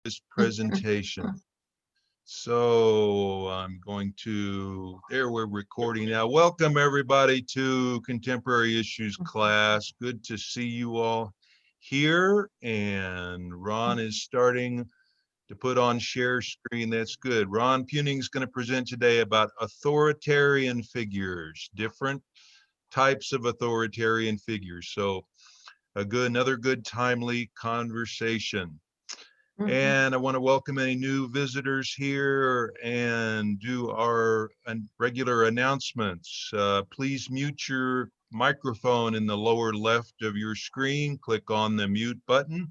this presentation. So I'm going to, there we're recording now. Welcome everybody to Contemporary Issues class. Good to see you all here. And Ron is starting to put on share screen. That's good. Ron Puning is going to present today about authoritarian figures, different types of authoritarian figures. So another good timely conversation. And I want to welcome any new visitors here and do our regular announcements. Please mute your microphone in the lower left of your screen. Click on the mute button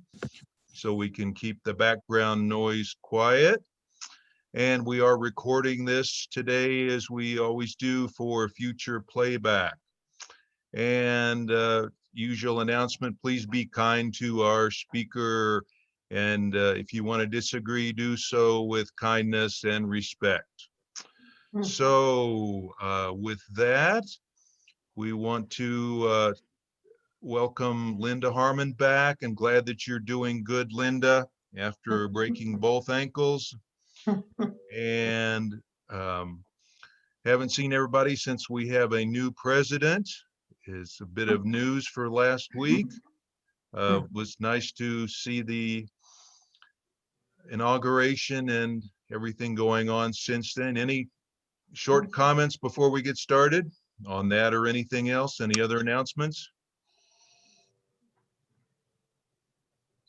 so we can keep the background noise quiet. And we are recording this today, as we always do, for future playback. And usual announcement, please be kind to our speaker. And if you want to disagree, do so with kindness and respect. So with that, we want to welcome Linda Harmon back. I'm glad that you're doing good, Linda, after breaking both ankles. And haven't seen everybody since we have a new president. It's a bit of news for last week. Was nice to see the inauguration and everything going on since then. Any short comments before we get started on that or anything else? Any other announcements?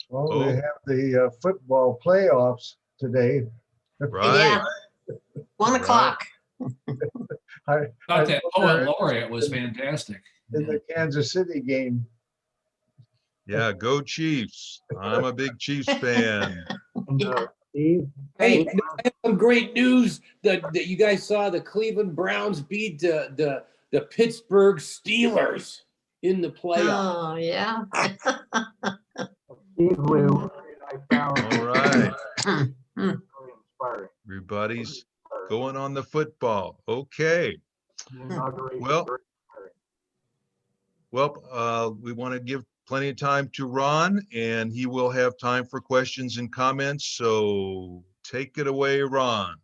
Well, we have the football playoffs today. Right. Yeah. 1 o'clock. I thought that poet laureate was fantastic. In the Kansas City game. Yeah, go Chiefs. I'm a big Chiefs fan. Hey, I have some great news that you guys saw. The Cleveland Browns beat the Pittsburgh Steelers in the playoffs. Oh, yeah. All right. Everybody's going on the football. Okay. Well, we want to give plenty of time to Ron, and he will have time for questions and comments. So take it away, Ron.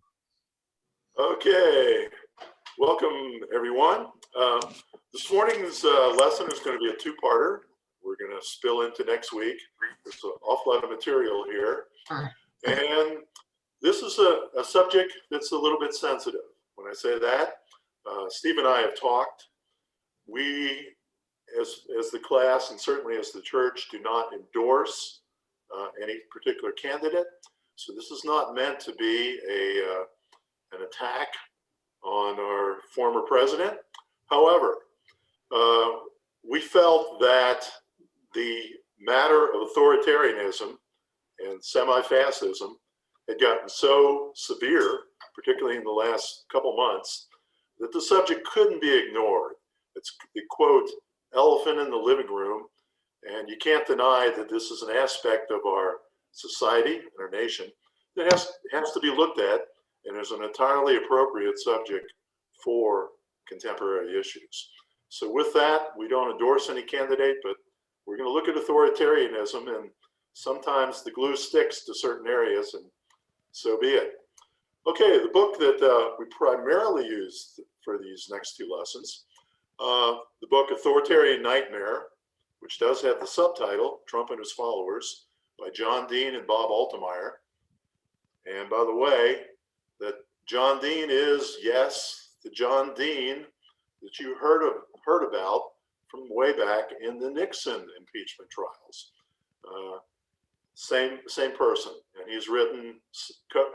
Okay. Welcome, everyone. This morning's lesson is going to be a two-parter. We're going to spill into next week. There's an awful lot of material here. And this is a subject that's a little bit sensitive. When I say that, Steve and I have talked. We, as the class and certainly as the church, do not endorse any particular candidate. So this is not meant to be an attack on our former president. However, we felt that the matter of authoritarianism and semi-fascism had gotten so severe, particularly in the last couple months, that the subject couldn't be ignored. It's the quote, elephant in the living room, and you can't deny that this is an aspect of our society and our nation that has to be looked at, and is an entirely appropriate subject for contemporary issues. So with that, we don't endorse any candidate, but we're going to look at authoritarianism, and sometimes the glue sticks to certain areas, and so be it. Okay, the book that we primarily use for these next two lessons, the book Authoritarian Nightmare, which does have the subtitle, Trump and His Followers, by John Dean and Bob Altemeyer. And by the way, that John Dean is, yes, the John Dean that you heard about from way back in the Nixon impeachment trials. Same person, and he's written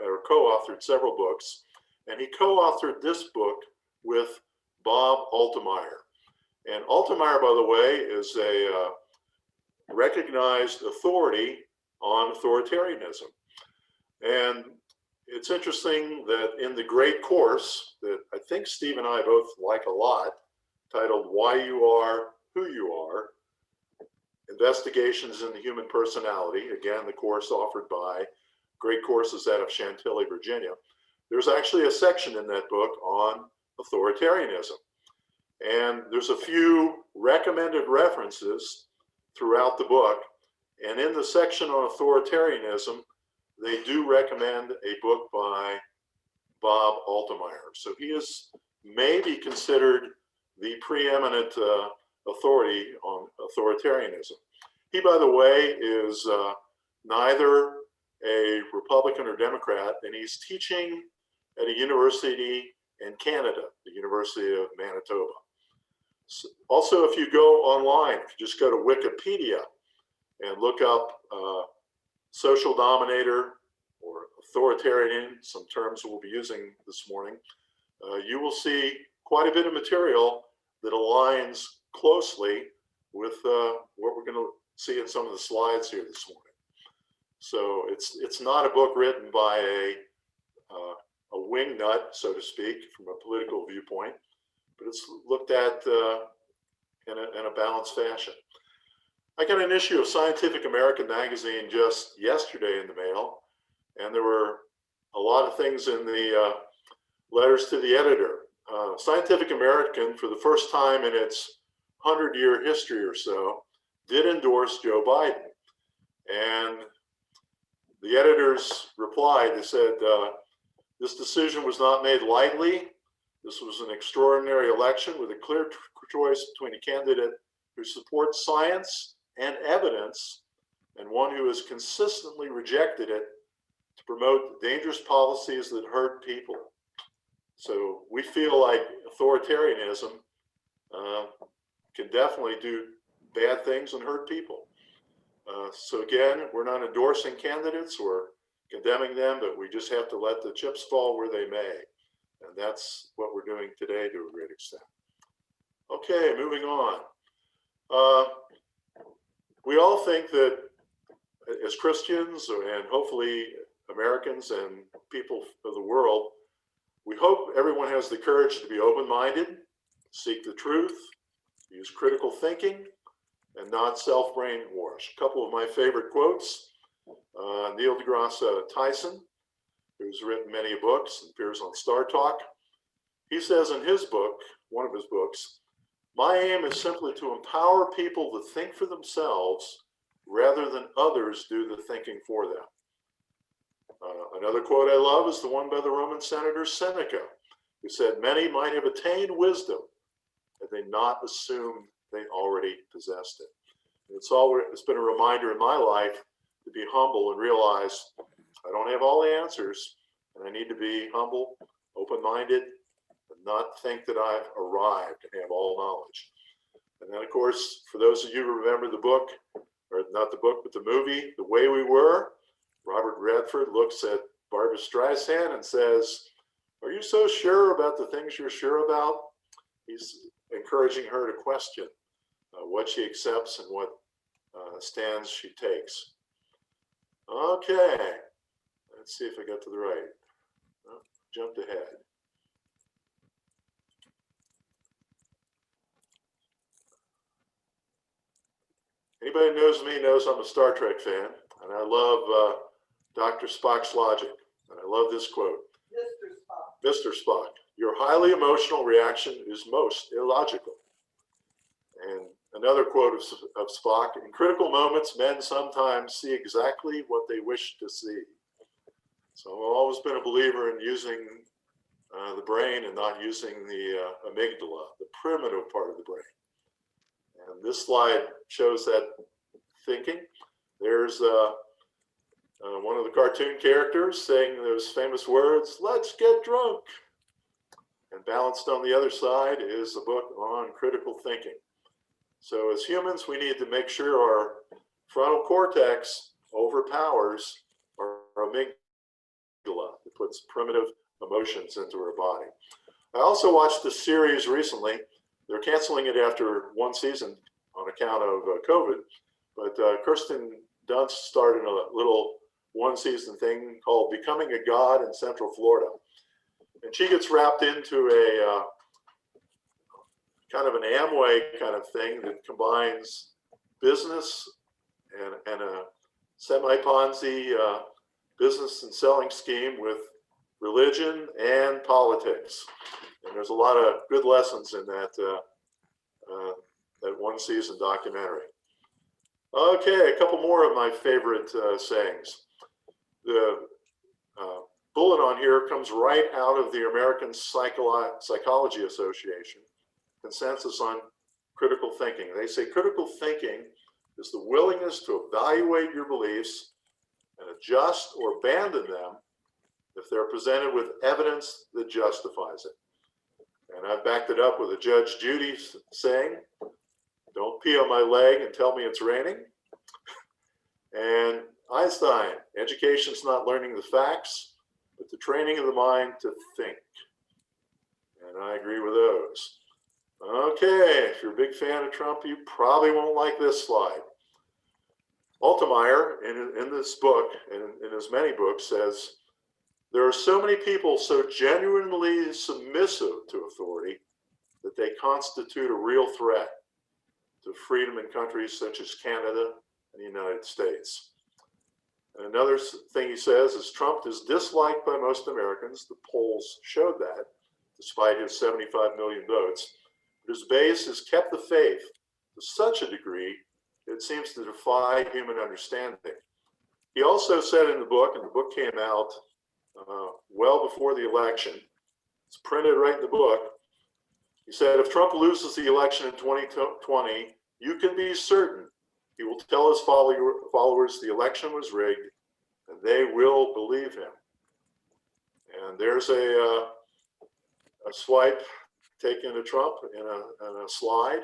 or co-authored several books, and he co-authored this book with Bob Altemeyer. And Altemeyer, by the way, is a recognized authority on authoritarianism. And it's interesting that in the great course that I think Steve and I both like a lot, titled Why You Are Who You Are, Investigations in the Human Personality, again, the course offered by Great Courses out of Chantilly, Virginia, there's actually a section in that book on authoritarianism. And there's a few recommended references throughout the book. And in the section on authoritarianism, they do recommend a book by Bob Altemeyer. So he is maybe considered the preeminent authority on authoritarianism. He, by the way, is neither a Republican or Democrat, and he's teaching at a university in Canada, the University of Manitoba. So also, if you go online, if you just go to Wikipedia and look up social dominator or authoritarian, some terms we'll be using this morning, you will see quite a bit of material that aligns closely with what we're going to see in some of the slides here this morning. So it's not a book written by a wingnut, so to speak, from a political viewpoint, but it's looked at in a balanced fashion. I got an issue of Scientific American magazine just yesterday in the mail, and there were a lot of things in the letters to the editor. Scientific American, for the first time in its 100-year history or so, did endorse Joe Biden. And the editors replied, they said, this decision was not made lightly. This was an extraordinary election with a clear choice between a candidate who supports science and evidence and one who has consistently rejected it to promote dangerous policies that hurt people. So we feel like authoritarianism can definitely do bad things and hurt people. So again, we're not endorsing candidates or condemning them, but we just have to let the chips fall where they may. And that's what we're doing today to a great extent. Okay, moving on. We all think that as Christians and hopefully Americans and people of the world, we hope everyone has the courage to be open-minded, seek the truth, use critical thinking, and not self-brainwash. A couple of my favorite quotes. Neil deGrasse Tyson, who's written many books and appears on Star Talk. He says in his book, one of his books, "My aim is simply to empower people to think for themselves rather than others do the thinking for them." Another quote I love is the one by the Roman senator Seneca, who said, "Many might have attained wisdom had they not assumed they already possessed it." And it's been a reminder in my life to be humble and realize I don't have all the answers, and I need to be humble, open-minded, and not think that I've arrived and have all knowledge. And then, of course, for those of you who remember the book, or not the book, but the movie, The Way We Were, Robert Redford looks at Barbra Streisand and says, "Are you so sure about the things you're sure about?" He's encouraging her to question what she accepts and what stands she takes. Okay, let's see if I got to the right. Oh, jumped ahead. Anybody who knows me knows I'm a Star Trek fan, and I love Dr. Spock's logic. And I love this quote. Mr. Spock, your highly emotional reaction is most illogical. And another quote of Spock, in critical moments, men sometimes see exactly what they wish to see. So I've always been a believer in using the brain and not using the amygdala, the primitive part of the brain. And this slide shows that thinking. There's one of the cartoon characters saying those famous words, "Let's get drunk." And balanced on the other side is a book on critical thinking. So as humans, we need to make sure our frontal cortex overpowers our amygdala. It puts primitive emotions into our body. I also watched a series recently. They're canceling it after one season on account of COVID. But Kirsten Dunst started a little one-season thing called Becoming a God in Central Florida. And she gets wrapped into a kind of an Amway kind of thing that combines business and a semi-Ponzi business and selling scheme with religion and politics. And there's a lot of good lessons in that that one-season documentary. Okay, a couple more of my favorite sayings. The bullet on here comes right out of the American Psychology Association consensus on critical thinking. They say critical thinking is the willingness to evaluate your beliefs and adjust or abandon them if they're presented with evidence that justifies it. And I've backed it up with a Judge Judy saying, don't pee on my leg and tell me it's raining. And Einstein, education's not learning the facts, but the training of the mind to think. And I agree with those. Okay, if you're a big fan of Trump, you probably won't like this slide. Altemeyer, in this book, and in his many books, says, there are so many people so genuinely submissive to authority that they constitute a real threat to freedom in countries such as Canada and the United States. And another thing he says is Trump is disliked by most Americans. The polls showed that, despite his 75 million votes. But his base has kept the faith to such a degree that it seems to defy human understanding. He also said in the book, and the book came out well before the election, it's printed right in the book, he said, if Trump loses the election in 2020, you can be certain he will tell his followers the election was rigged, and they will believe him. And there's a swipe taken to Trump in a slide.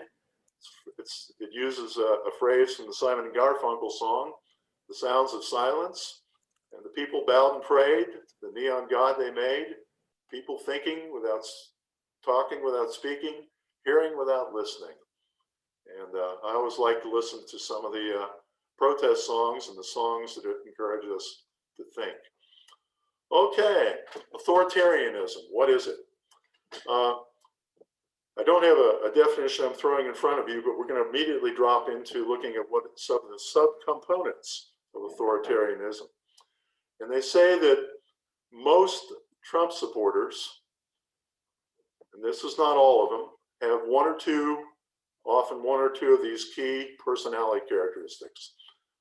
It uses a phrase from the Simon and Garfunkel song, the sounds of silence. And the people bowed and prayed, the neon god they made, people thinking without talking, without speaking, hearing without listening. And I always like to listen to some of the protest songs and the songs that encourage us to think. Okay, authoritarianism, what is it? I don't have a definition I'm throwing in front of you, but we're going to immediately drop into looking at what some of the subcomponents of authoritarianism. And they say that most Trump supporters, and this is not all of them, have often one or two of these key personality characteristics: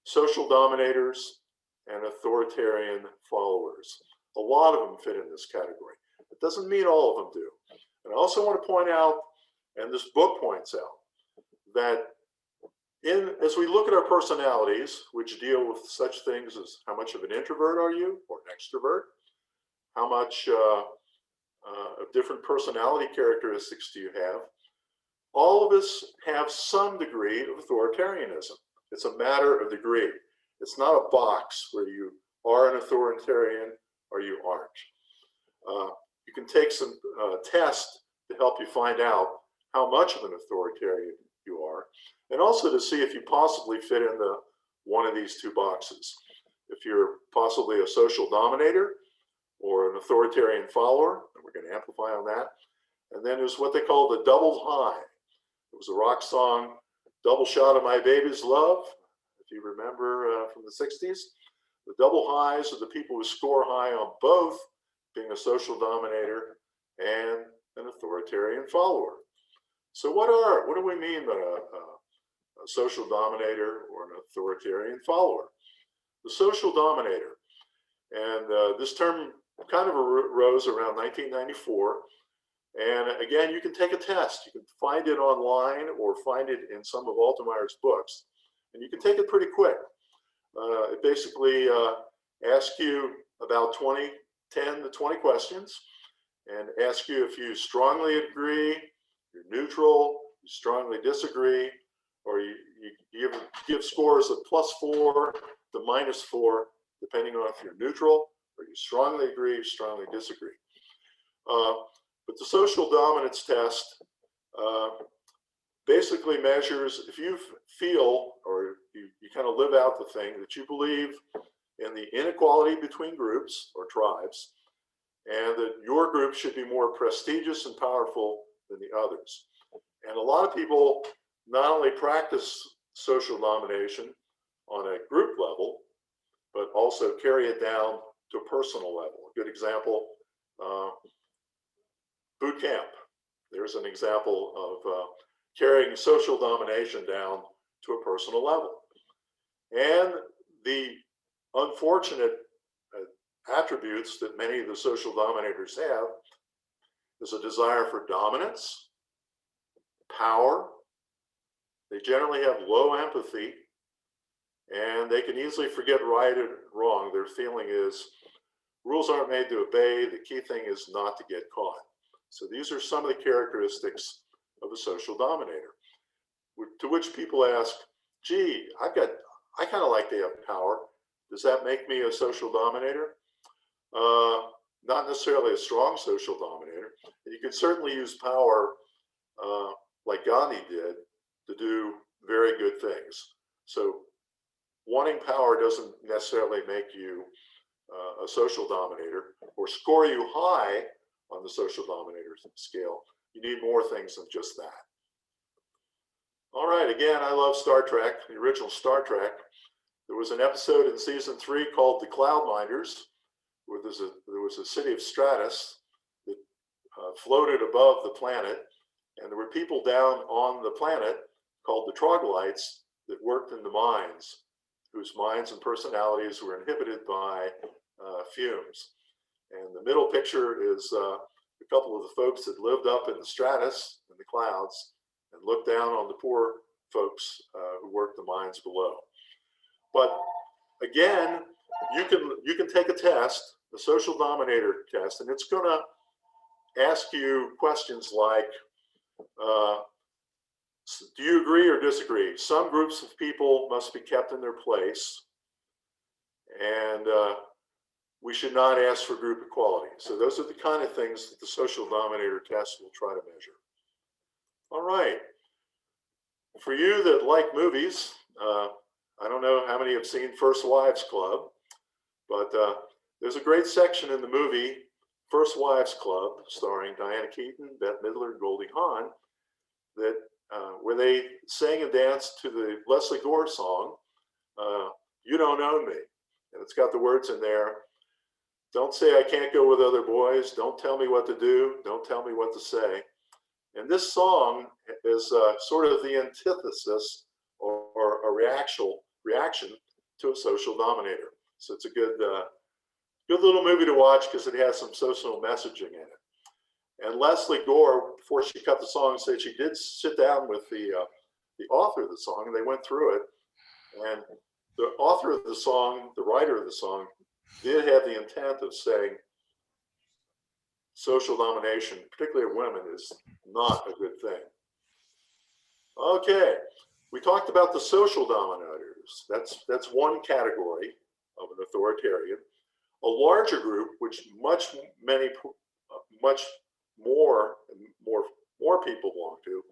social dominators and authoritarian followers. A lot of them fit in this category. It doesn't mean all of them do. And I also want to point out, and this book points out, that as we look at our personalities, which deal with such things as how much of an introvert are you or an extrovert, how much of different personality characteristics do you have, all of us have some degree of authoritarianism. It's a matter of degree. It's not a box where you are an authoritarian or you aren't. You can take some tests to help you find out how much of an authoritarian you are, and also to see if you possibly fit into one of these two boxes. If you're possibly a social dominator or an authoritarian follower, and we're going to amplify on that. And then there's what they call the double high. It was a rock song, Double Shot of My Baby's Love, if you remember from the 60s. The double highs are the people who score high on both being a social dominator and an authoritarian follower. So what do we mean by a social dominator or an authoritarian follower? The social dominator, and this term kind of arose around 1994. And again, you can take a test. You can find it online or find it in some of Altemeyer's books, and you can take it pretty quick. It basically asks you about 10 to 20 questions and asks you if you strongly agree, you're neutral, you strongly disagree, or you give scores of +4 to -4, depending on if you're neutral or you strongly agree, strongly disagree. But the social dominance test basically measures if you feel or you kind of live out the thing that you believe in the inequality between groups or tribes, and that your group should be more prestigious and powerful than the others. And a lot of people not only practice social domination on a group level, but also carry it down to a personal level. A good example, boot camp. There's an example of carrying social domination down to a personal level. And the unfortunate attributes that many of the social dominators have is a desire for dominance, power. They generally have low empathy, and they can easily forget right or wrong. Their feeling is rules aren't made to obey. The key thing is not to get caught. So these are some of the characteristics of a social dominator. To which people ask, gee, I kind of like to have power. Does that make me a social dominator? Not necessarily a strong social dominator. And you can certainly use power like Gandhi did to do very good things. So wanting power doesn't necessarily make you a social dominator or score you high on the social dominator scale. You need more things than just that. All right, again, I love Star Trek, the original Star Trek. There was an episode in season 3 called The Cloudminders, where there was a city of Stratus that floated above the planet, and there were people down on the planet called the troglodytes that worked in the mines, whose minds and personalities were inhibited by fumes. And the middle picture is a couple of the folks that lived up in the stratus, in the clouds, and looked down on the poor folks who worked the mines below. But again, you can take a test, a social dominator test, and it's going to ask you questions like, do you agree or disagree? Some groups of people must be kept in their place, and we should not ask for group equality. So those are the kind of things that the social dominator test will try to measure. All right. For you that like movies, I don't know how many have seen First Wives Club, but there's a great section in the movie First Wives Club, starring Diana Keaton, Bette Midler, and Goldie Hawn, that where they sang and danced to the Leslie Gore song, "You Don't Own Me," and it's got the words in there. Don't say I can't go with other boys. Don't tell me what to do. Don't tell me what to say. And this song is sort of the antithesis or a reaction to a social dominator. So it's a good little movie to watch because it has some social messaging in it. And Leslie Gore, before she cut the song, said she did sit down with the author of the song, and they went through it. And the author of the song, the writer of the song, did have the intent of saying social domination, particularly of women, is not a good thing. Okay, we talked about the social dominators. That's one category of an authoritarian. A larger group, which much more people belong to,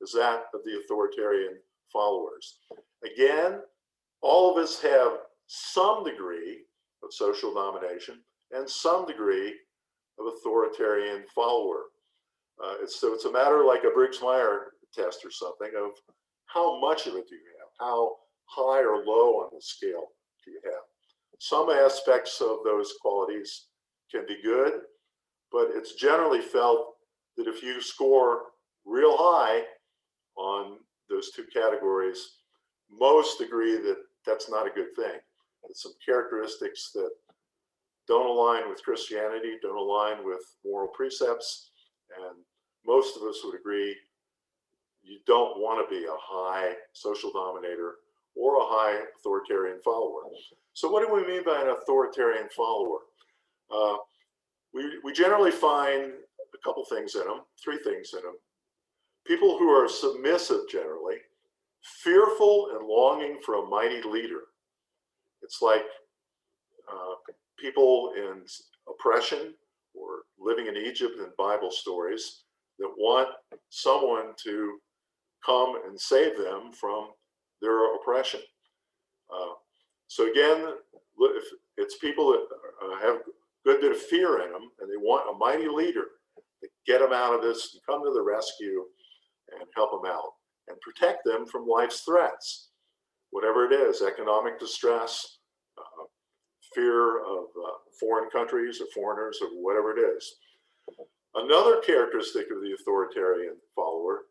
is that of the authoritarian followers. Again, all of us have some degree of social domination and some degree of authoritarian follower. So it's a matter like a Briggs-Meyer test or something of how much of it do you have? How high or low on the scale do you have? Some aspects of those qualities can be good, but it's generally felt that if you score real high on those two categories, most agree that that's not a good thing. It's some characteristics that don't align with Christianity, don't align with moral precepts, and most of us would agree you don't want to be a high social dominator or a high authoritarian follower. So what do we mean by an authoritarian follower? We generally find a couple things in them, 3 things in them. People who are submissive generally, fearful and longing for a mighty leader. It's like people in oppression or living in Egypt in Bible stories that want someone to come and save them from their oppression. So again, if it's people that have a good bit of fear in them and they want a mighty leader to get them out of this and come to the rescue and help them out and protect them from life's threats, whatever it is, economic distress, fear of foreign countries or foreigners or whatever it is. Another characteristic of the authoritarian follower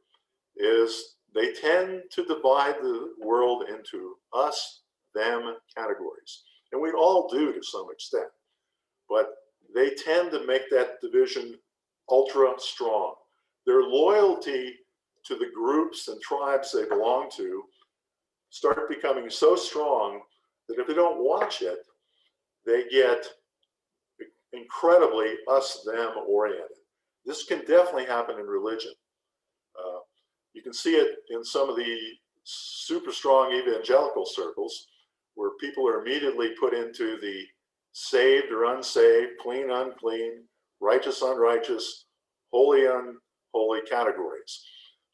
is they tend to divide the world into us, them categories. And we all do to some extent. they tend to make that division ultra strong. Their loyalty to the groups and tribes they belong to start becoming so strong that if they don't watch it, they get incredibly us-them oriented. This can definitely happen in religion. You can see it in some of the super strong evangelical circles where people are immediately put into the saved or unsaved, clean, unclean, righteous, unrighteous, holy, unholy categories.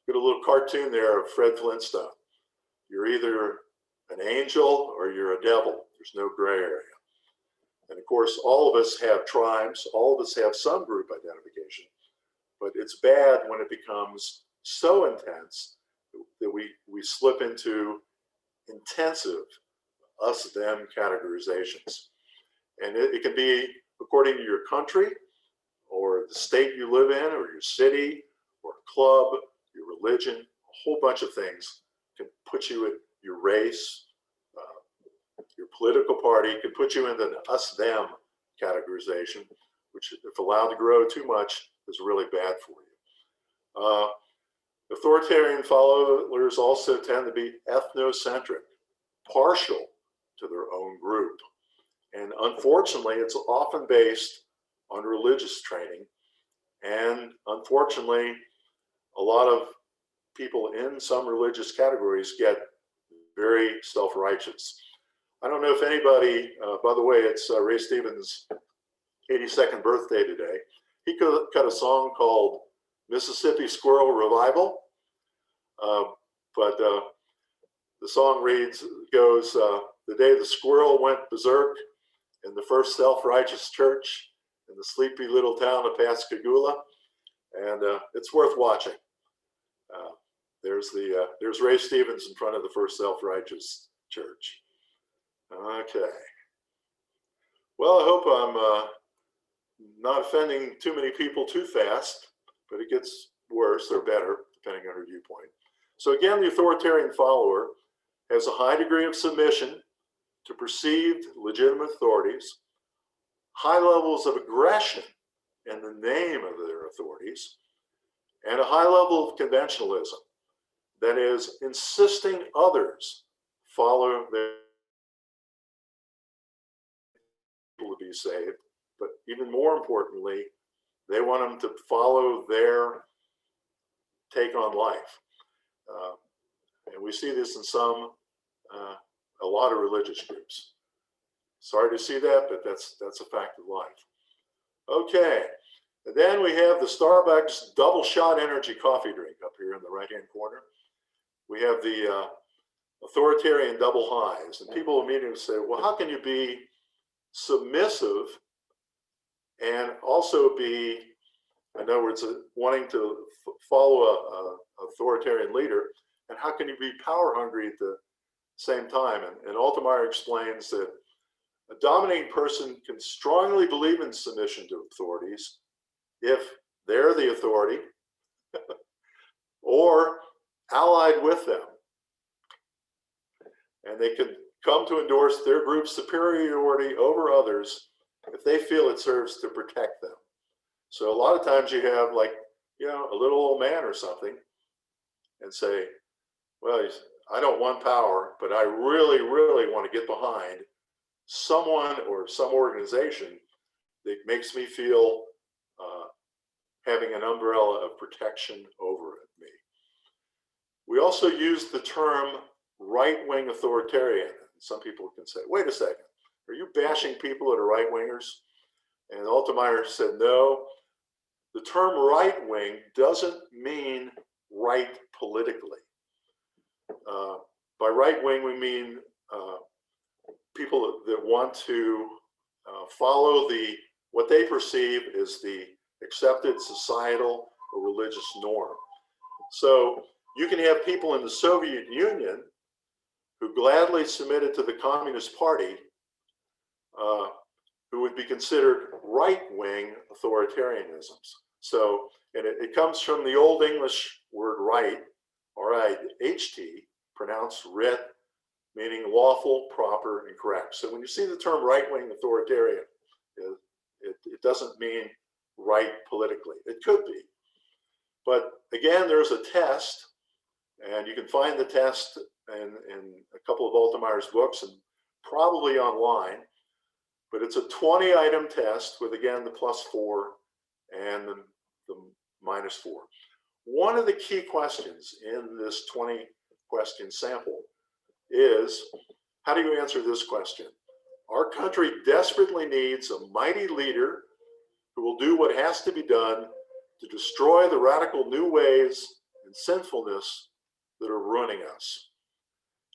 Got a little cartoon there of Fred Flintstone. You're either an angel or you're a devil. There's no gray area. And of course, all of us have tribes, all of us have some group identification, but it's bad when it becomes so intense that we slip into intensive us-them categorizations. And it can be according to your country or the state you live in or your city or club, your religion, a whole bunch of things can put you in your race, your political party can put you into the us-them categorization, which if allowed to grow too much is really bad for you. Authoritarian followers also tend to be ethnocentric, partial to their own group. And unfortunately, it's often based on religious training. And unfortunately, a lot of people in some religious categories get very self-righteous. I don't know if anybody, by the way, it's Ray Stevens' 82nd birthday today. He cut a song called Mississippi Squirrel Revival. But the song goes, the day the squirrel went berserk in the first self-righteous church in the sleepy little town of Pascagoula. And it's worth watching. There's Ray Stevens in front of the first self-righteous church. Okay. Well, I hope I'm not offending too many people too fast, but it gets worse or better, depending on your viewpoint. So again, the authoritarian follower has a high degree of submission to perceived legitimate authorities, high levels of aggression in the name of their authorities, and a high level of conventionalism, that is, insisting others follow their people to be saved, but even more importantly, they want them to follow their take on life. And we see this in a lot of religious groups. Sorry to see that, but that's a fact of life. Okay, and then we have the Starbucks double shot energy coffee drink up here in the right-hand corner. We have the authoritarian double highs, and people immediately say, well, how can you be submissive and also be, in other words, wanting to follow a authoritarian leader, and how can you be power hungry at the same time? And Altemeyer explains that a dominating person can strongly believe in submission to authorities if they're the authority or allied with them. And they can come to endorse their group's superiority over others if they feel it serves to protect them. So a lot of times you have, like, a little old man or something and say, well, I don't want power, but I really, really want to get behind someone or some organization that makes me feel having an umbrella of protection over me. We also use the term right-wing authoritarian. Some people can say, wait a second, are you bashing people that are right-wingers? And Altemeyer said, no, the term right-wing doesn't mean right politically. By right-wing, we mean people that want to follow what they perceive as the accepted societal or religious norm. So you can have people in the Soviet Union who gladly submitted to the Communist Party, who would be considered right-wing authoritarianisms. So, and it comes from the Old English word right, R-I-H-T, pronounced writ, meaning lawful, proper, and correct. So when you see the term right-wing authoritarian, it doesn't mean right politically. It could be. But again, there's a test, and you can find the test in a couple of Altemeyer's books and probably online. But it's a 20-item test with, again, the +4 and the -4. One of the key questions in this 20-question sample is, how do you answer this question? Our country desperately needs a mighty leader who will do what has to be done to destroy the radical new ways and sinfulness that are ruining us.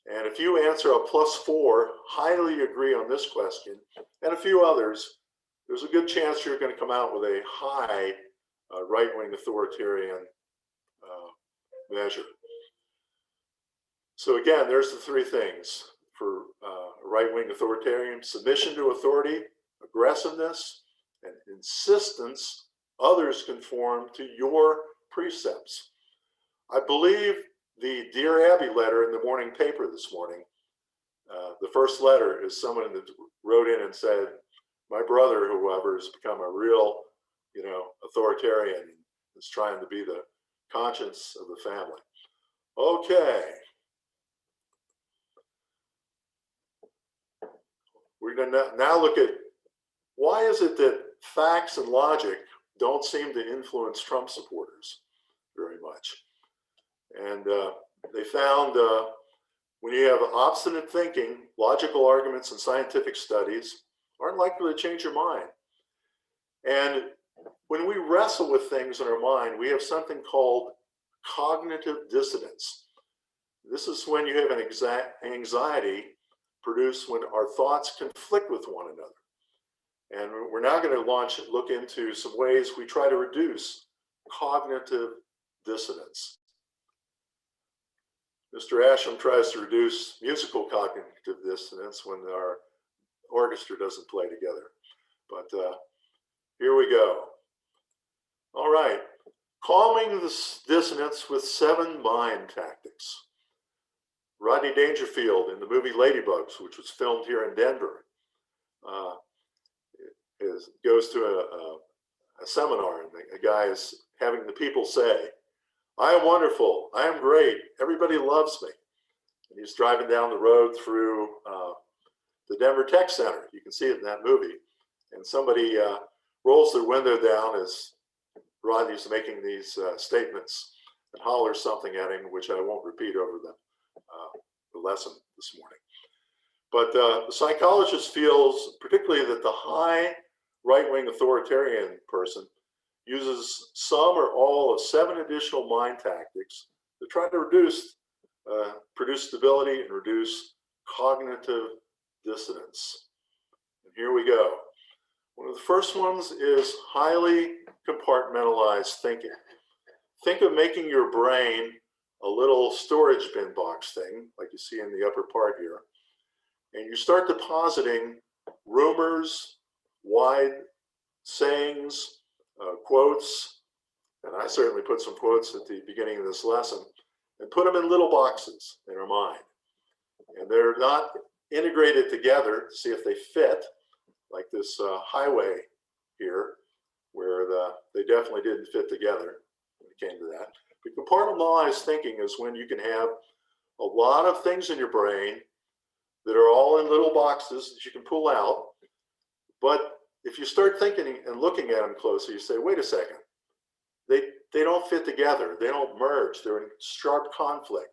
And if you answer a +4, highly agree on this question, and a few others, there's a good chance you're going to come out with a high right-wing authoritarian measure. So again, there's the three things for right-wing authoritarian: submission to authority, aggressiveness, and insistence others conform to your precepts. I believe the Dear Abby letter in the morning paper this morning, the first letter is someone that wrote in and said, my brother, whoever, has become a real, authoritarian and is trying to be the conscience of the family. Okay. We're going to now look at, why is it that facts and logic don't seem to influence Trump supporters very much? And they found when you have obstinate thinking, logical arguments and scientific studies aren't likely to change your mind. And when we wrestle with things in our mind, we have something called cognitive dissonance. This is when you have an anxiety produced when our thoughts conflict with one another. And we're now going to look into some ways we try to reduce cognitive dissonance. Mr. Asham tries to reduce musical cognitive dissonance when our orchestra doesn't play together. But here we go. All right. Calming this dissonance with 7 mind tactics. Rodney Dangerfield in the movie Ladybugs, which was filmed here in Denver, goes to a seminar, and the guy is having the people say, I am wonderful, I am great, everybody loves me. And he's driving down the road through the Denver Tech Center. You can see it in that movie. And somebody rolls their window down as Rodney's making these statements and hollers something at him, which I won't repeat over the lesson this morning. But the psychologist feels particularly that the high right-wing authoritarian person uses some or all of 7 additional mind tactics to try to produce stability and reduce cognitive dissonance. And here we go. One of the first ones is highly compartmentalized thinking. Think of making your brain a little storage bin box thing, like you see in the upper part here. And you start depositing rumors, wide sayings, quotes, and I certainly put some quotes at the beginning of this lesson, and put them in little boxes in our mind. And they're not integrated together to see if they fit, like this highway here, where they definitely didn't fit together when it came to that. But compartmentalized thinking is when you can have a lot of things in your brain that are all in little boxes that you can pull out. But if you start thinking and looking at them closely, you say, wait a second, they don't fit together. They don't merge. They're in sharp conflict.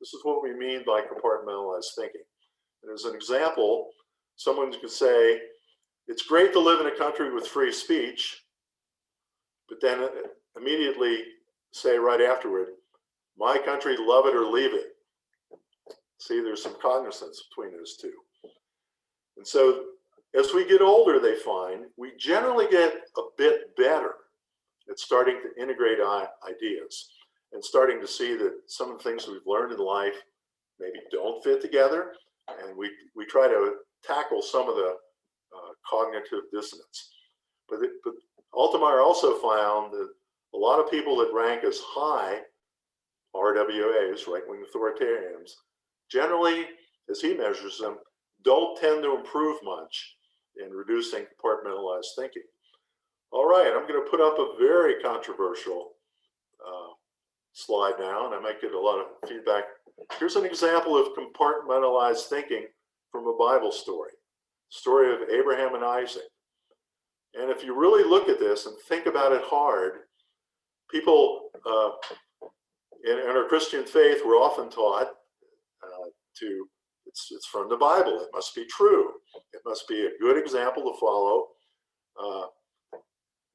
This is what we mean by compartmentalized thinking. And as an example, someone could say, it's great to live in a country with free speech, but then immediately say right afterward, my country, love it or leave it. See, there's some cognizance between those two. And so as we get older, they find we generally get a bit better at starting to integrate ideas and starting to see that some of the things we've learned in life maybe don't fit together. And we try to tackle some of the cognitive dissonance. But Altemeyer also found that a lot of people that rank as high RWAs, right-wing authoritarians, generally, as he measures them, don't tend to improve much in reducing compartmentalized thinking. All right, I'm going to put up a very controversial slide now, and I might get a lot of feedback. Here's an example of compartmentalized thinking from a Bible story of Abraham and Isaac. And if you really look at this and think about it hard, people in our Christian faith, we're often taught it's from the Bible. It must be true. It must be a good example to follow.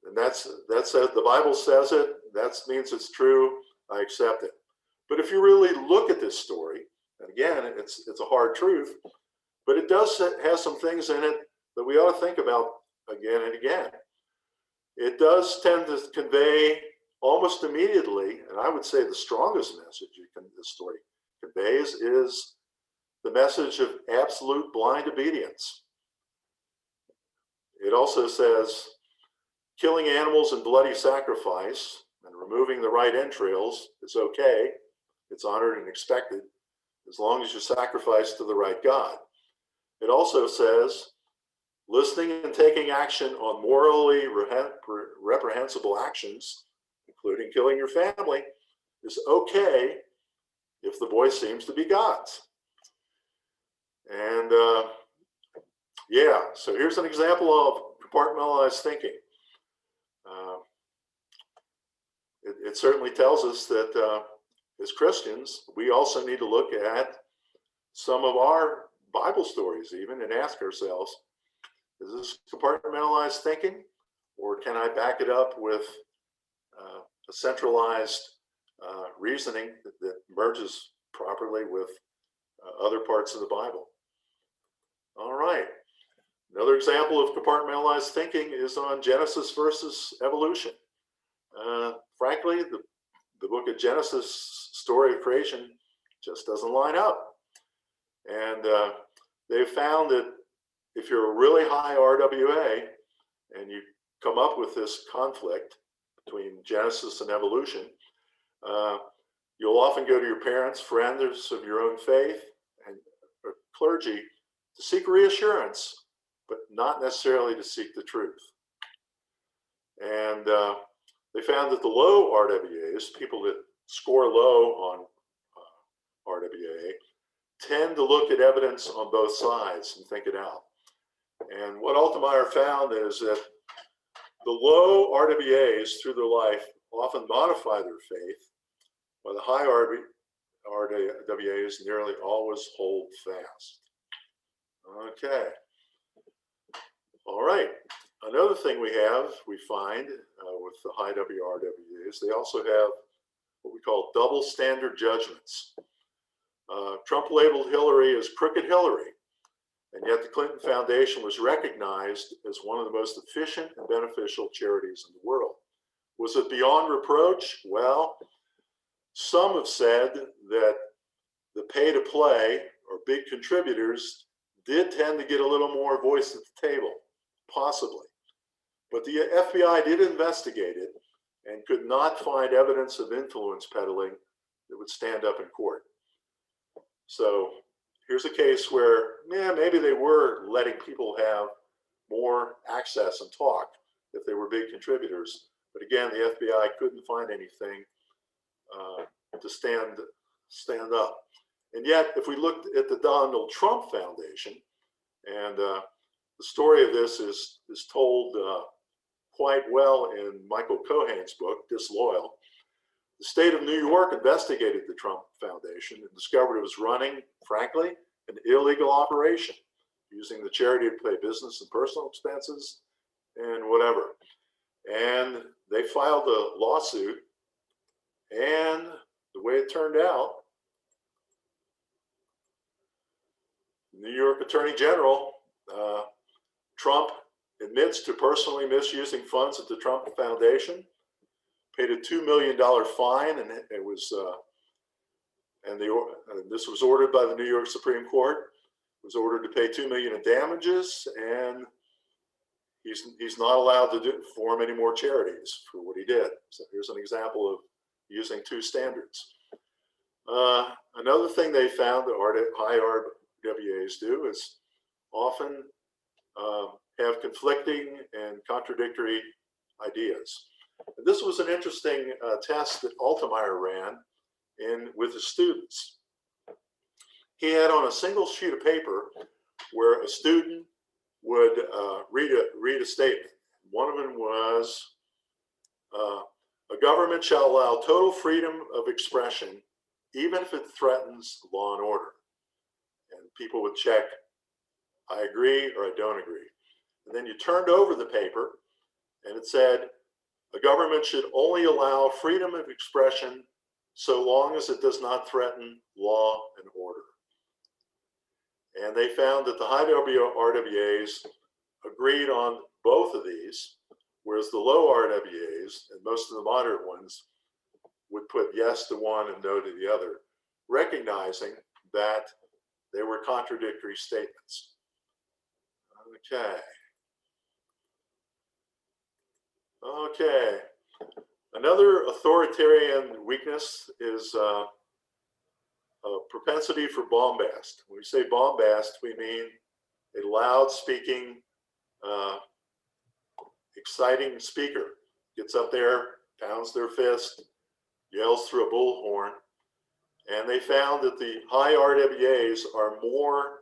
And that's the Bible says it. That means it's true. I accept it. But if you really look at this story, and again, it's a hard truth, but it does have some things in it that we ought to think about again and again. It does tend to convey almost immediately, and I would say the strongest message this story conveys is the message of absolute blind obedience. It also says killing animals in bloody sacrifice and removing the right entrails is okay. It's honored and expected as long as you sacrifice to the right God. It also says listening and taking action on morally reprehensible actions, including killing your family, is okay if the boy seems to be God's. And yeah, so here's an example of compartmentalized thinking. It certainly tells us that as Christians, we also need to look at some of our Bible stories even and ask ourselves, is this compartmentalized thinking, or can I back it up with a centralized reasoning that merges properly with other parts of the Bible? All right. Another example of compartmentalized thinking is on Genesis versus evolution. Frankly, the book of Genesis story of creation just doesn't line up. And they've found that if you're a really high RWA and you come up with this conflict between Genesis and evolution, you'll often go to your parents, friends of your own faith, and or clergy to seek reassurance, but not necessarily to seek the truth. And they found that the low RWAs, people that score low on RWA, tend to look at evidence on both sides and think it out. And what Altemeyer found is that the low RWAs through their life often modify their faith, while the high RWAs nearly always hold fast. Okay. All right. Another thing we find with the high WRWAs, they also have what we call double standard judgments. Trump labeled Hillary as Crooked Hillary, and yet the Clinton Foundation was recognized as one of the most efficient and beneficial charities in the world. Was it beyond reproach? Well, some have said that the pay to play or big contributors did tend to get a little more voice at the table, possibly. But the FBI did investigate it and could not find evidence of influence peddling that would stand up in court. So here's a case where, yeah, maybe they were letting people have more access and talk if they were big contributors. But again, the FBI couldn't find anything to stand up. And yet, if we looked at the Donald Trump Foundation, and the story of this is told quite well in Michael Cohen's book, Disloyal. The state of New York investigated the Trump Foundation and discovered it was running, frankly, an illegal operation, using the charity to pay business and personal expenses and whatever. And they filed a lawsuit, and the way it turned out, New York Attorney General, Trump admits to personally misusing funds at the Trump Foundation, paid a $2 million fine, and it was, this was ordered by the New York Supreme Court. Was ordered to pay $2 million in damages, and he's not allowed to form any more charities for what he did. So here's an example of using two standards. Another thing they found that high RWAs do is often have conflicting and contradictory ideas. And this was an interesting test that Altemeyer ran with his students. He had on a single sheet of paper where a student would read a statement. One of them was, a government shall allow total freedom of expression, even if it threatens law and order. And people would check, I agree or I don't agree. And then you turned over the paper and it said, a government should only allow freedom of expression so long as it does not threaten law and order. And they found that the high RWAs agreed on both of these, whereas the low RWAs and most of the moderate ones would put yes to one and no to the other, recognizing that they were contradictory statements. Okay. Okay. Another authoritarian weakness is a propensity for bombast. When we say bombast, we mean a loud speaking, exciting speaker gets up there, pounds their fist, yells through a bullhorn, and they found that the high RWAs are more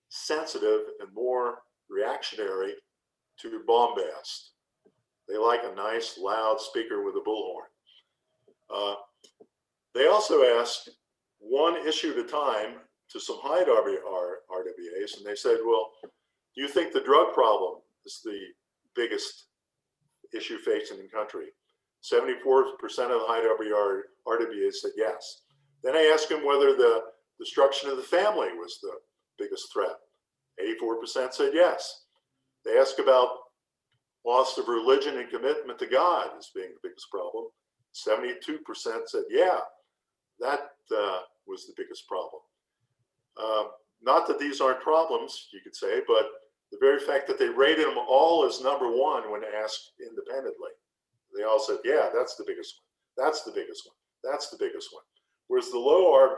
sensitive and more reactionary to bombast. They like a nice loud speaker with a bullhorn. They also asked one issue at a time to some high RWAs, and they said, well, do you think the drug problem is the biggest issue facing the country? 74% of the high RWAs said yes. Then I asked them whether the destruction of the family was the biggest threat. 84% said yes. They asked about loss of religion and commitment to God as being the biggest problem. 72% said, yeah, that was the biggest problem. Not that these aren't problems, you could say, but the very fact that they rated them all as number one when asked independently. They all said, yeah, that's the biggest one. That's the biggest one. That's the biggest one. Whereas the low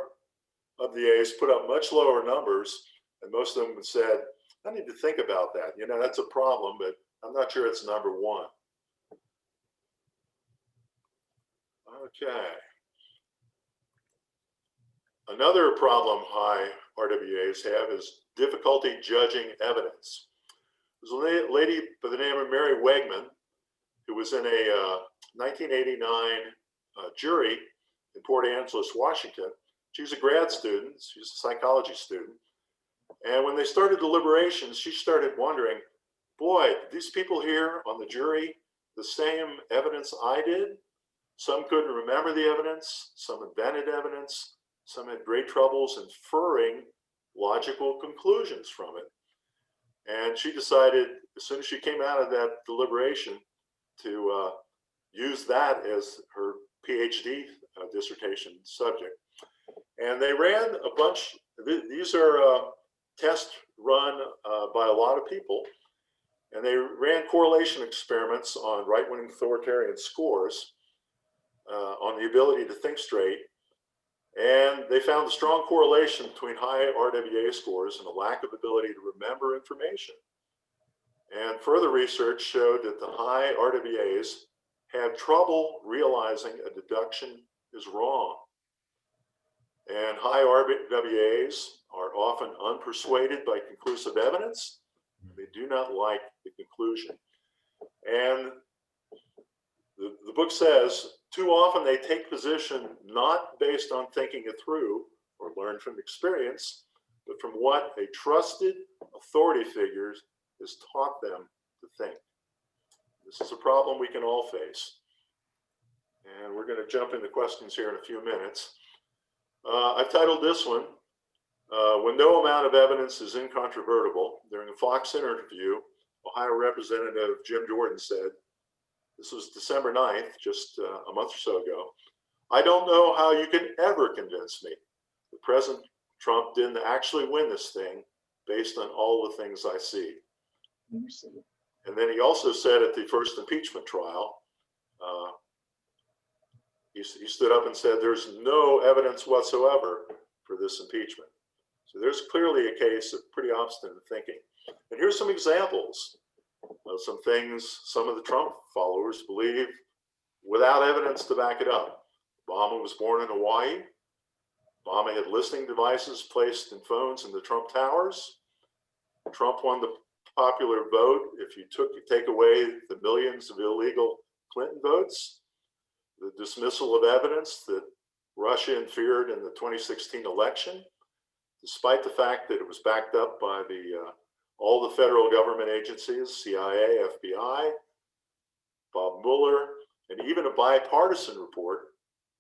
RWAs put up much lower numbers, and most of them said, I need to think about that. You know, that's a problem, but I'm not sure it's number one. Okay. Another problem high RWAs have is difficulty judging evidence. There's a lady by the name of Mary Wegman who was in a 1989 jury in Port Angeles, Washington. She's a grad student. She's a psychology student. And when they started deliberations, she started wondering, boy, did these people here on the jury the same evidence I did? Some couldn't remember the evidence. Some invented evidence. Some had great troubles inferring logical conclusions from it. And she decided, as soon as she came out of that deliberation, to use that as her PhD dissertation subject. And they ran a bunch, these are tests run by a lot of people, and they ran correlation experiments on right-wing authoritarian scores on the ability to think straight. And they found a strong correlation between high RWA scores and a lack of ability to remember information. And further research showed that the high RWAs have trouble realizing a deduction is wrong. And high RWAs are often unpersuaded by conclusive evidence. They do not like the conclusion. And the book says, too often they take position not based on thinking it through or learned from experience, but from what a trusted authority figure has taught them to think. This is a problem we can all face. And we're going to jump into questions here in a few minutes. I've titled this one, When No Amount of Evidence is Incontrovertible. During a Fox interview, Ohio Representative Jim Jordan said, this was December 9th, just a month or so ago, I don't know how you can ever convince me that President Trump didn't actually win this thing based on all the things I see. And then he also said at the first impeachment trial, he stood up and said, there's no evidence whatsoever for this impeachment. So there's clearly a case of pretty obstinate thinking. And here's some examples some things some of the Trump followers believe without evidence to back it up. Obama was born in Hawaii. Obama had listening devices placed in phones in the Trump Towers. Trump won the popular vote if you take away the millions of illegal Clinton votes. The dismissal of evidence that Russia interfered in the 2016 election, despite the fact that it was backed up by all the federal government agencies, CIA, FBI, Bob Mueller, and even a bipartisan report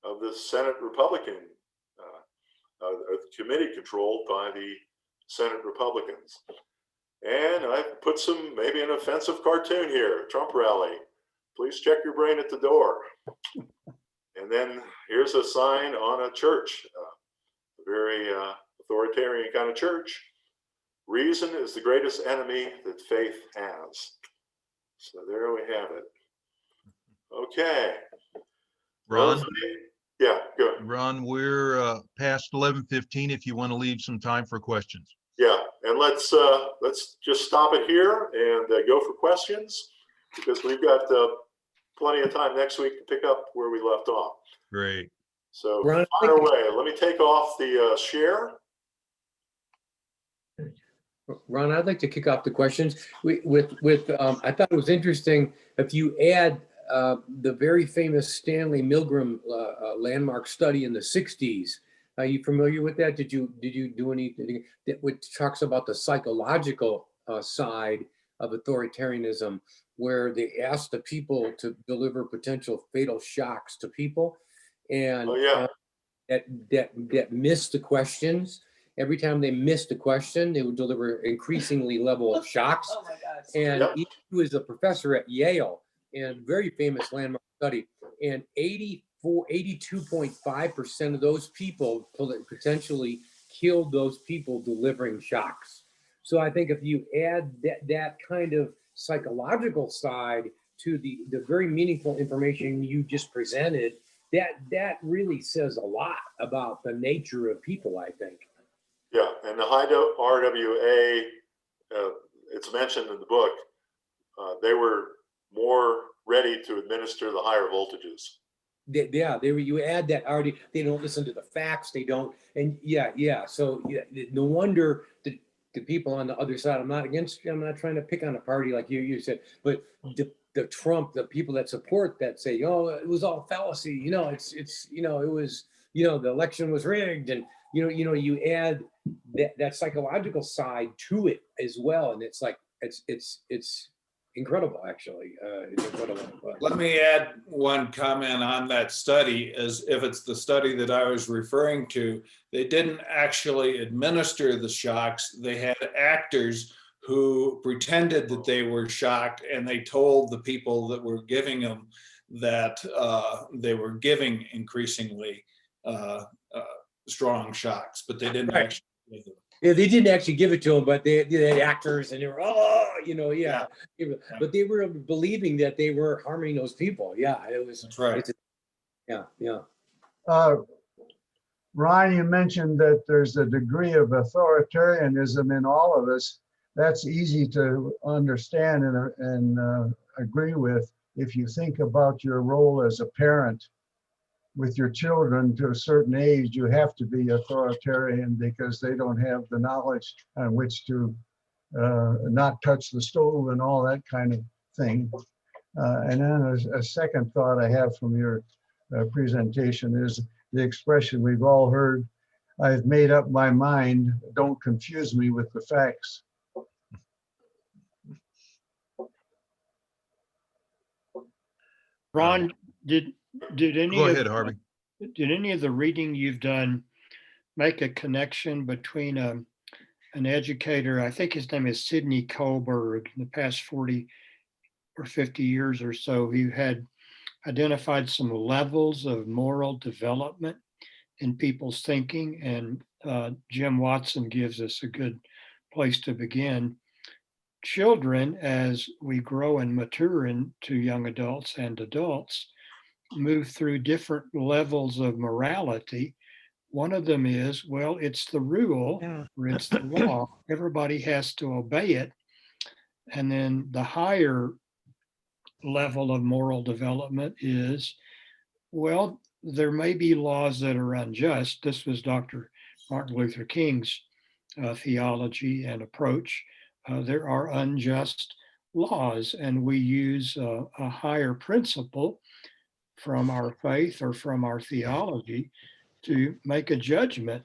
of the Senate Republican committee controlled by the Senate Republicans. And I put maybe an offensive cartoon here, Trump rally. Please check your brain at the door. And then here's a sign on a church, a very authoritarian kind of church. Reason is the greatest enemy that faith has. So there we have it. Okay. Ron, Yeah, go ahead. Ron, we're past 11:15 if you want to leave some time for questions. Yeah, and let's just stop it here and go for questions, because we've got plenty of time next week to pick up where we left off. Great. So Ron, fire away. Let me take off the share. Ron, I'd like to kick off the questions I thought it was interesting if you add the very famous Stanley Milgram landmark study in the 60s. Are you familiar with that? Did you do anything that which talks about the psychological side of authoritarianism, where they asked the people to deliver potential fatal shocks to people, and that missed the questions. Every time they missed a question, they would deliver increasingly level of shocks. Oh my gosh. And Yep. he was a professor at Yale, and very famous landmark study. And 82.5% of those people potentially killed those people delivering shocks. So I think if you add that kind of psychological side to the very meaningful information you just presented, that really says a lot about the nature of people, I think. Yeah, and the high RWA, it's mentioned in the book, they were more ready to administer the higher voltages. You add that already. They don't listen to the facts. They don't, and So no wonder the people on the other side. I'm not trying to pick on a party like you said, but the Trump, the people that support that say, oh, it was all fallacy. It was, the election was rigged, and you add that psychological side to it as well, and it's like it's incredible, actually. It's incredible. Let me add one comment on that study. As if it's the study that I was referring to, they didn't actually administer the shocks. They had actors who pretended that they were shocked, and they told the people that were giving them that they were giving increasingly strong shocks, but they didn't actually give them. Yeah, they didn't actually give it to them, but they had actors, and they were, but they were believing that they were harming those people. Yeah, it was. That's right. Ron, you mentioned that there's a degree of authoritarianism in all of us. That's easy to understand and agree with if you think about your role as a parent. With your children to a certain age, you have to be authoritarian because they don't have the knowledge on which to not touch the stove and all that kind of thing. And then a second thought I have from your presentation is the expression we've all heard, I've made up my mind, don't confuse me with the facts. Ron, did any Go ahead, Harvey. Did any of the reading you've done make a connection between an educator, I think his name is Sidney Kohlberg, in the past 40 or 50 years or so, who had identified some levels of moral development in people's thinking, and Jim Watson gives us a good place to begin. Children, as we grow and mature into young adults and adults, move through different levels of morality. One of them is, well, it's the rule or it's the law. Everybody has to obey it. And then the higher level of moral development is, well, there may be laws that are unjust. This was Dr. Martin Luther King's theology and approach. There are unjust laws, and we use a higher principle from our faith or from our theology to make a judgment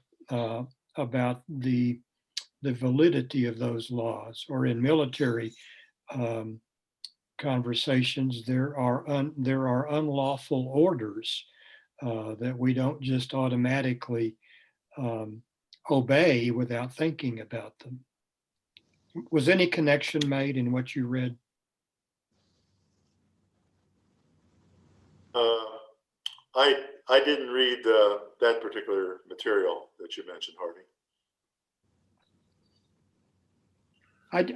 about the validity of those laws. Or in military conversations, there are unlawful orders that we don't just automatically obey without thinking about them. Was any connection made in what you read? I didn't read that particular material that you mentioned, Harvey.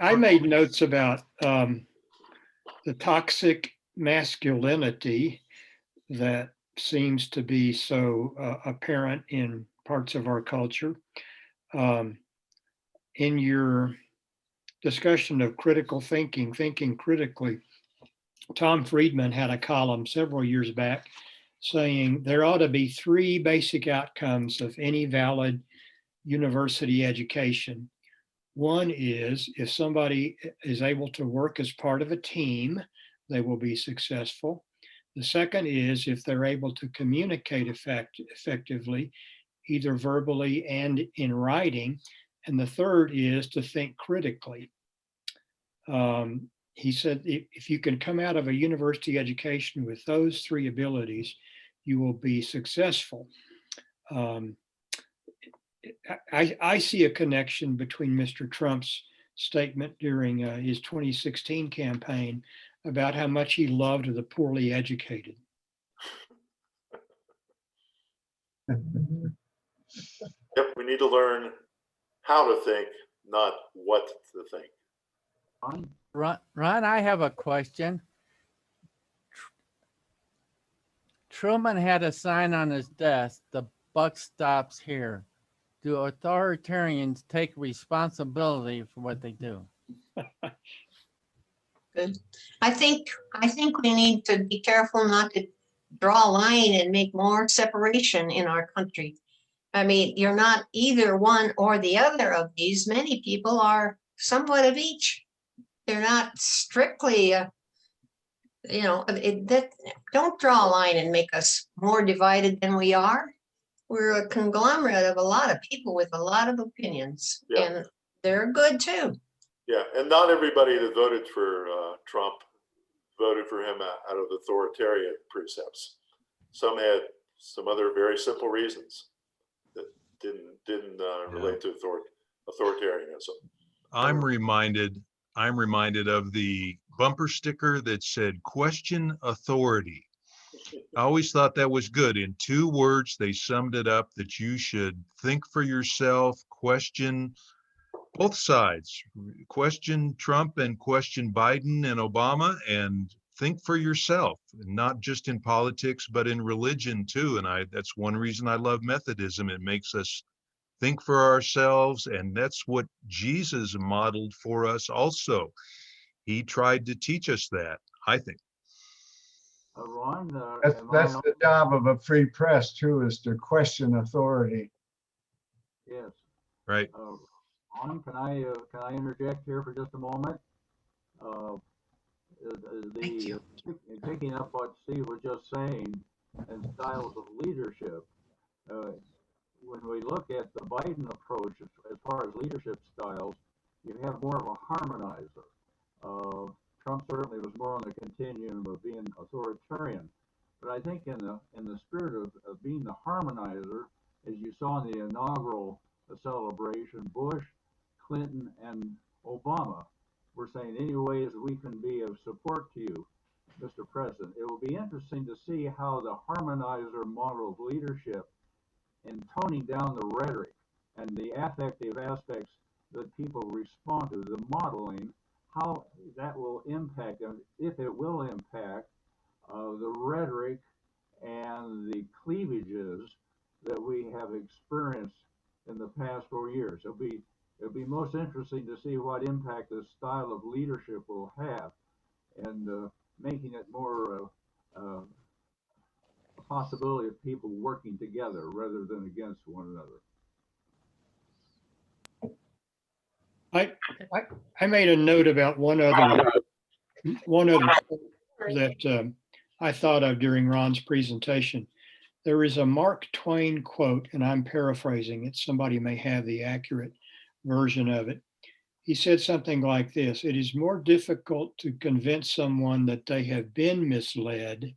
I made notes about the toxic masculinity that seems to be so apparent in parts of our culture. In your discussion of critical thinking critically, Tom Friedman had a column several years back saying there ought to be three basic outcomes of any valid university education. One is if somebody is able to work as part of a team, they will be successful. The second is if they're able to communicate effectively, either verbally and in writing. And the third is to think critically. He said, if you can come out of a university education with those three abilities, you will be successful. I see a connection between Mr. Trump's statement during his 2016 campaign about how much he loved the poorly educated. Yep, we need to learn how to think, not what to think. Ron, I have a question. Truman had a sign on his desk, "The buck stops here." Do authoritarians take responsibility for what they do? Good. I think we need to be careful not to draw a line and make more separation in our country. I mean, you're not either one or the other of these. Many people are somewhat of each. They're not strictly, don't draw a line and make us more divided than we are. We're a conglomerate of a lot of people with a lot of opinions, Yeah. and they're good too. Yeah, and not everybody that voted for Trump voted for him out of authoritarian precepts. Some had some other very simple reasons that didn't relate to authoritarianism. I'm reminded of the bumper sticker that said "Question authority." I always thought that was good. In 2 words, they summed it up that you should think for yourself, question both sides, question Trump and question Biden and Obama, and think for yourself, not just in politics, but in religion too. And that's one reason I love Methodism. It makes us think for ourselves, and that's what Jesus modeled for us also. He tried to teach us that, I think. Ron, That's the job of a free press too, is to question authority. yes. Right. Ron, can I interject here for just a moment? Thank you. Picking up what Steve was just saying and styles of leadership, when we look at the Biden approach as far as leadership styles, you have more of a harmonizer. Trump certainly was more on the continuum of being authoritarian, but I think in the spirit of being the harmonizer, as you saw in the inaugural celebration, Bush, Clinton, and Obama were saying, any ways we can be of support to you, Mr. President. It will be interesting to see how the harmonizer model of leadership and toning down the rhetoric and the affective aspects that people respond to, the modeling, how that will impact, if it will impact, the rhetoric and the cleavages that we have experienced in the past 4 years. It'll be most interesting to see what impact this style of leadership will have, and making it more a possibility of people working together rather than against one another. I made a note about one other that I thought of during Ron's presentation. There is a Mark Twain quote, and I'm paraphrasing it. Somebody may have the accurate version of it. He said something like this: "It is more difficult to convince someone that they have been misled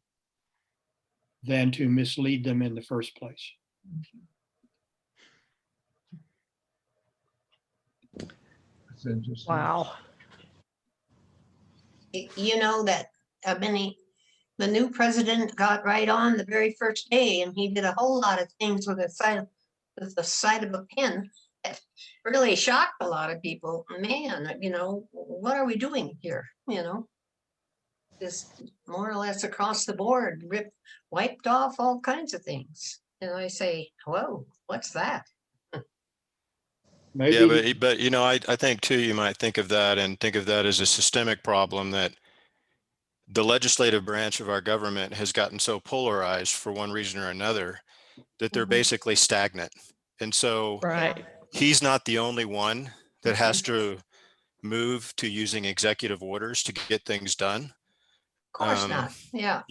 than to mislead them in the first place." That's interesting. Wow. You know that the new president got right on the very first day, and he did a whole lot of things with the side of a pen that really shocked a lot of people. Man, what are we doing here? Just more or less across the board, wiped off all kinds of things. And I say, whoa, what's that? Maybe. Yeah, but I think too, you might think of that as a systemic problem, that the legislative branch of our government has gotten so polarized for one reason or another that they're basically stagnant. And so Right. he's not the only one that has to move to using executive orders to get things done. Of course not. Yeah.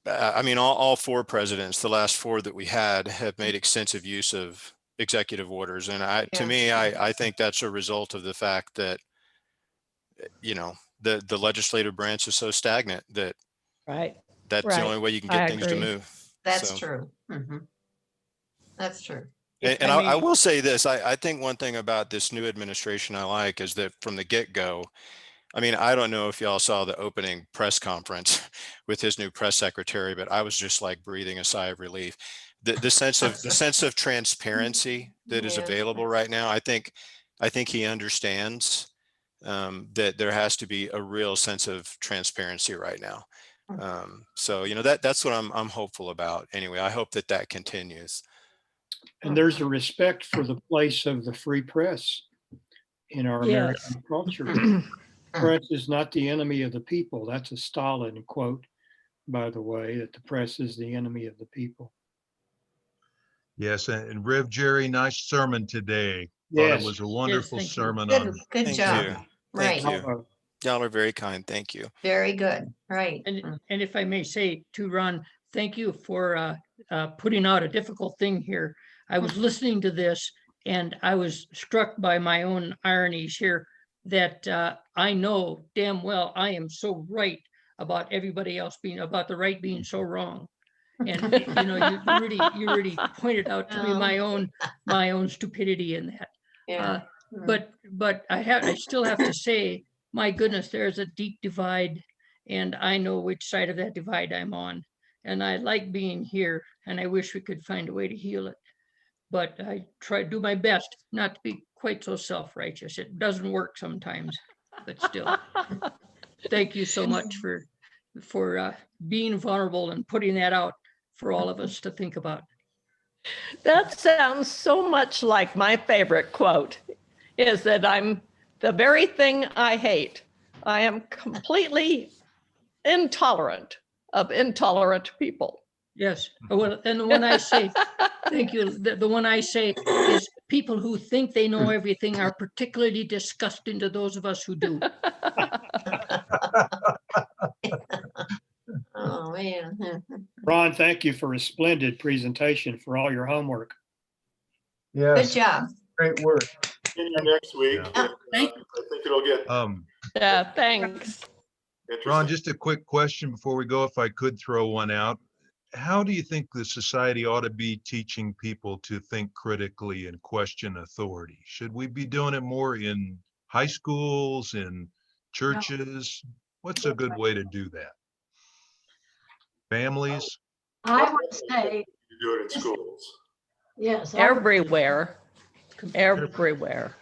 All four presidents, the last four that we had, have made extensive use of executive orders. And I think that's a result of the fact that, the legislative branch is so stagnant that Right. that's the only way you can get things to move. That's true. Mm-hmm. That's true. And I will say this, I think one thing about this new administration I like is that from the get-go, I don't know if y'all saw the opening press conference with his new press secretary, but I was just like breathing a sigh of relief. The sense of transparency that is available right now. I think he understands that there has to be a real sense of transparency right now. So that's what I'm hopeful about. Anyway, I hope that continues. And there's a respect for the place of the free press in our American culture. Press is not the enemy of the people. That's a Stalin quote, by the way, that the press is the enemy of the people. Yes, and Rev Jerry, nice sermon today. Yes. Thought it was a wonderful sermon. Good job. You. Right. Thank you. Y'all are very kind. Thank you. Very good. Right. And if I may say to Ron, thank you for putting out a difficult thing here. I was listening to this and I was struck by my own ironies here that I know damn well I am so right about everybody else about the right being so wrong. And you really pointed out to me my own stupidity in that. Yeah. But I still have to say, my goodness, there's a deep divide, and I know which side of that divide I'm on. And I like being here, and I wish we could find a way to heal it. But I try to do my best not to be quite so self-righteous. It doesn't work sometimes, but still. Thank you so much for being vulnerable and putting that out for all of us to think about. That sounds so much like my favorite quote, is that I'm the very thing I hate. I am completely intolerant of intolerant people. Yes. Well, and the one I say, thank you. The one I say is people who think they know everything are particularly disgusting to those of us who do. Oh, man. Ron, thank you for a splendid presentation, for all your homework. Yes. Good job. Great work. See you next week. Yeah. I think it'll get Yeah, thanks. interesting. Ron, just a quick question before we go, if I could throw one out. How do you think the society ought to be teaching people to think critically and question authority? Should we be doing it more in high schools, in churches? What's a good way to do that? Families? I would say, You do it in schools. yes. Everywhere, everywhere.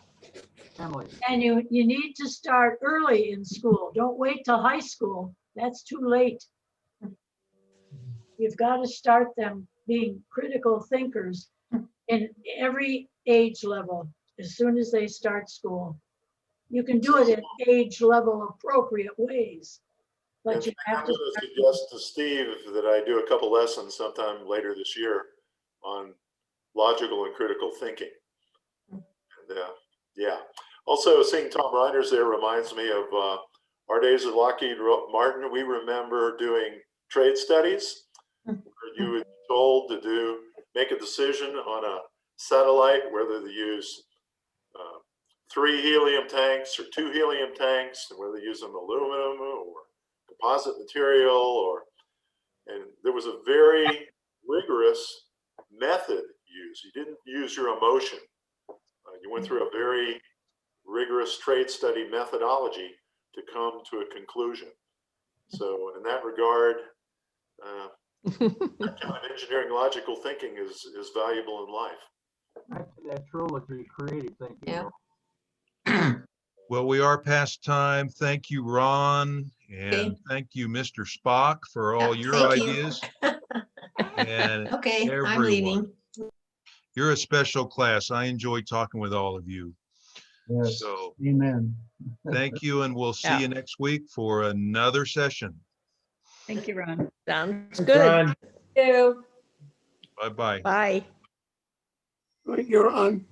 Emily, And you need to start early in school. Don't wait till high school. That's too late. You've got to start them being critical thinkers in every age level as soon as they start school. You can do it in age level appropriate ways, In but you fact, have I'm to. going to suggest to Steve that I do a couple lessons sometime later this year on logical and critical thinking. And, yeah. Also, seeing Tom Reiners there reminds me of our days at Lockheed Martin. We remember doing trade studies where you would be told to make a decision on a satellite, whether to use 3 helium tanks or 2 helium tanks, and whether to use them aluminum or composite material, and there was a very rigorous method used. You didn't use your emotion. You went through a very rigorous trade study methodology to come to a conclusion. So in that regard, that kind of engineering logical thinking is valuable in life. That trilogy, creative thinking. Yeah. Well, we are past time. Thank you, Ron, and Okay. thank you, Mr. Spock, for all Yeah, your thank you. ideas. And Okay, I'm everyone. leaving. You're a special class. I enjoy talking with all of you. Yes, So amen. thank you, and we'll see Yeah. you next week for another session. Thank you, Ron. Sounds good. Bye-bye. Bye. You're on.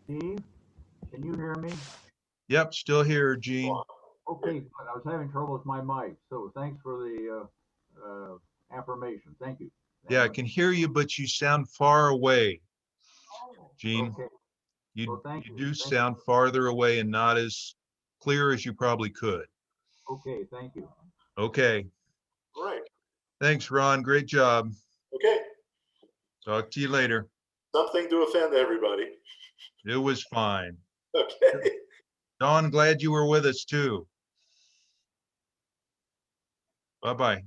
Steve, can you hear me? Yep, still here, Gene. Okay, good. I was having trouble with my mic, so thanks for the affirmation. Thank you. Yeah, I can hear you, but you sound far away, Gene. Okay, You, well, thank you you. do Thank sound farther away and not as clear as you probably could. Okay, thank you. Okay. All right. Thanks, Ron. Great job. Okay. Talk to you later. Something to offend everybody. It was fine. Okay. Dawn, glad you were with us too. Bye-bye.